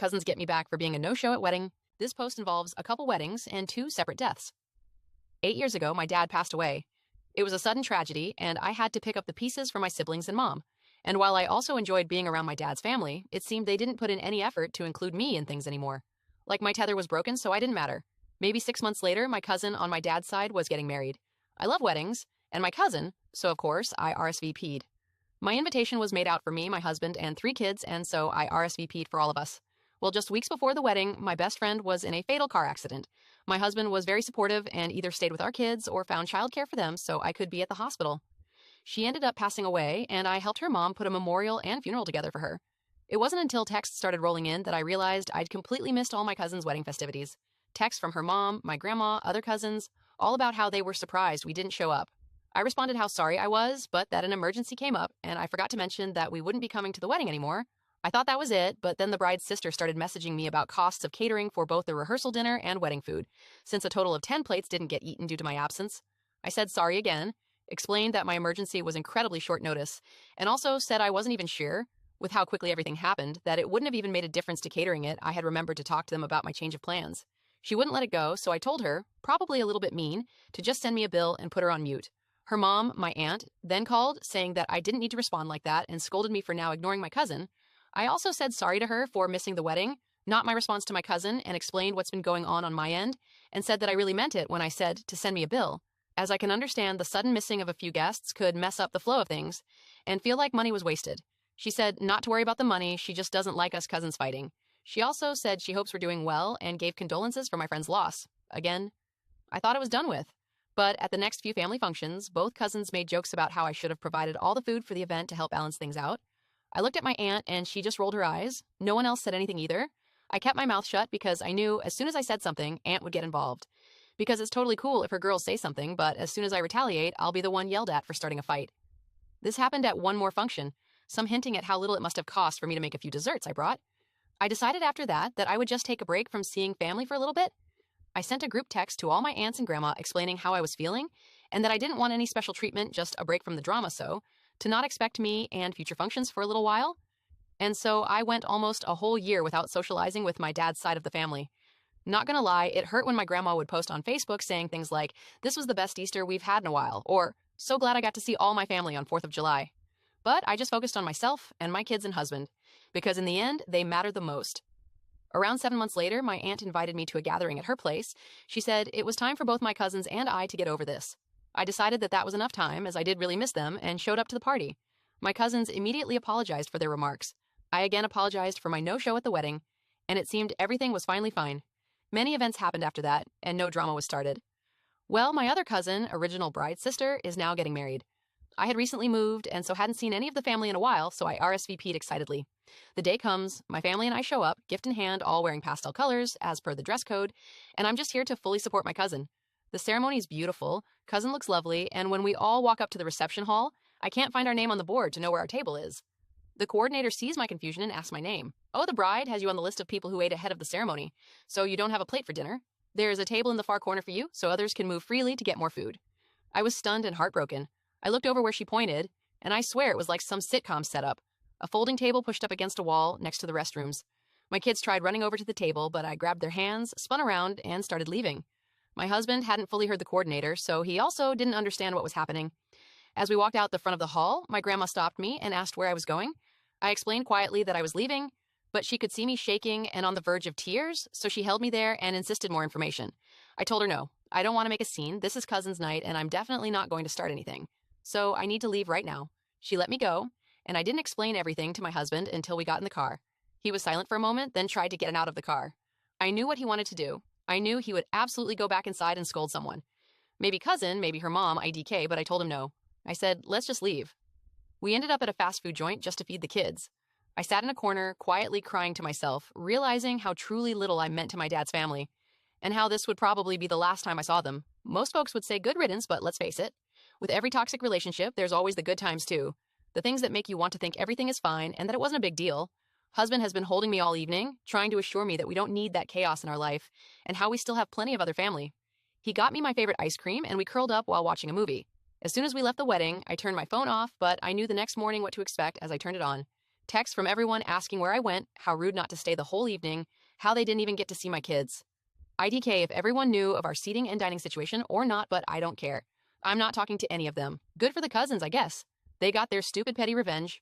Cousins get me back for being a no-show at wedding. This post involves a couple weddings and 2 separate deaths. 8 years ago, my dad passed away. It was a sudden tragedy, and I had to pick up the pieces for my siblings and mom. And while I also enjoyed being around my dad's family, it seemed they didn't put in any effort to include me in things anymore. Like my tether was broken, so I didn't matter. Maybe 6 months later, my cousin on my dad's side was getting married. I love weddings, and my cousin, so of course, I RSVP'd. My invitation was made out for me, my husband, and 3 kids, and so I RSVP'd for all of us. Well, just weeks before the wedding, my best friend was in a fatal car accident. My husband was very supportive and either stayed with our kids or found childcare for them so I could be at the hospital. She ended up passing away, and I helped her mom put a memorial and funeral together for her. It wasn't until texts started rolling in that I realized I'd completely missed all my cousin's wedding festivities. Texts from her mom, my grandma, other cousins, all about how they were surprised we didn't show up. I responded how sorry I was, but that an emergency came up, and I forgot to mention that we wouldn't be coming to the wedding anymore. I thought that was it, but then the bride's sister started messaging me about costs of catering for both the rehearsal dinner and wedding food, since a total of 10 plates didn't get eaten due to my absence. I said sorry again, explained that my emergency was incredibly short notice, and also said I wasn't even sure, with how quickly everything happened, that it wouldn't have even made a difference to catering it. I had remembered to talk to them about my change of plans. She wouldn't let it go, so I told her, probably a little bit mean, to just send me a bill and put her on mute. Her mom, my aunt, then called, saying that I didn't need to respond like that and scolded me for now ignoring my cousin. I also said sorry to her for missing the wedding, not my response to my cousin, and explained what's been going on my end, and said that I really meant it when I said to send me a bill, as I can understand the sudden missing of a few guests could mess up the flow of things and feel like money was wasted. She said not to worry about the money, she just doesn't like us cousins fighting. She also said she hopes we're doing well and gave condolences for my friend's loss. Again, I thought it was done with. But at the next few family functions, both cousins made jokes about how I should have provided all the food for the event to help balance things out. I looked at my aunt and she just rolled her eyes. No one else said anything either. I kept my mouth shut because I knew as soon as I said something, Aunt would get involved. Because it's totally cool if her girls say something, but as soon as I retaliate, I'll be the one yelled at for starting a fight. This happened at one more function, some hinting at how little it must have cost for me to make a few desserts I brought. I decided after that I would just take a break from seeing family for a little bit. I sent a group text to all my aunts and grandma explaining how I was feeling and that I didn't want any special treatment, just a break from the drama, so to not expect me and future functions for a little while. And so I went almost a whole year without socializing with my dad's side of the family. Not gonna lie, it hurt when my grandma would post on Facebook saying things like, "This was the best Easter we've had in a while," or "So glad I got to see all my family on 4th of July. But I just focused on myself and my kids and husband, because in the end, they mattered the most. Around 7 months later, my aunt invited me to a gathering at her place. She said it was time for both my cousins and I to get over this. I decided that was enough time, as I did really miss them, and showed up to the party. My cousins immediately apologized for their remarks. I again apologized for my no-show at the wedding, and it seemed everything was finally fine. Many events happened after that, and no drama was started. Well, my other cousin, original bride's sister, is now getting married. I had recently moved, and so hadn't seen any of the family in a while, so I RSVP'd excitedly. The day comes, my family and I show up, gift in hand, all wearing pastel colors, as per the dress code, and I'm just here to fully support my cousin. The ceremony is beautiful, cousin looks lovely, and when we all walk up to the reception hall, I can't find our name on the board to know where our table is. The coordinator sees my confusion and asks my name. "Oh, the bride has you on the list of people who ate ahead of the ceremony, so you don't have a plate for dinner. There is a table in the far corner for you, so others can move freely to get more food." I was stunned and heartbroken. I looked over where she pointed, and I swear it was like some sitcom setup. A folding table pushed up against a wall next to the restrooms. My kids tried running over to the table, but I grabbed their hands, spun around, and started leaving. My husband hadn't fully heard the coordinator, so he also didn't understand what was happening. As we walked out the front of the hall, my grandma stopped me and asked where I was going. I explained quietly that I was leaving, but she could see me shaking and on the verge of tears, so she held me there and insisted more information. I told her no, I don't want to make a scene. This is cousin's night, and I'm definitely not going to start anything. So I need to leave right now. She let me go, and I didn't explain everything to my husband until we got in the car. He was silent for a moment, then tried to get out of the car. I knew what he wanted to do. I knew he would absolutely go back inside and scold someone. Maybe cousin, maybe her mom, IDK, but I told him no. I said, let's just leave. We ended up at a fast food joint just to feed the kids. I sat in a corner, quietly crying to myself, realizing how truly little I meant to my dad's family, and how this would probably be the last time I saw them. Most folks would say good riddance, but let's face it. With every toxic relationship, there's always the good times too. The things that make you want to think everything is fine and that it wasn't a big deal. Husband has been holding me all evening, trying to assure me that we don't need that chaos in our life, and how we still have plenty of other family. He got me my favorite ice cream, and we curled up while watching a movie. As soon as we left the wedding, I turned my phone off, but I knew the next morning what to expect as I turned it on. Texts from everyone asking where I went, how rude not to stay the whole evening, how they didn't even get to see my kids. IDK if everyone knew of our seating and dining situation or not, but I don't care. I'm not talking to any of them. Good for the cousins, I guess. They got their stupid petty revenge.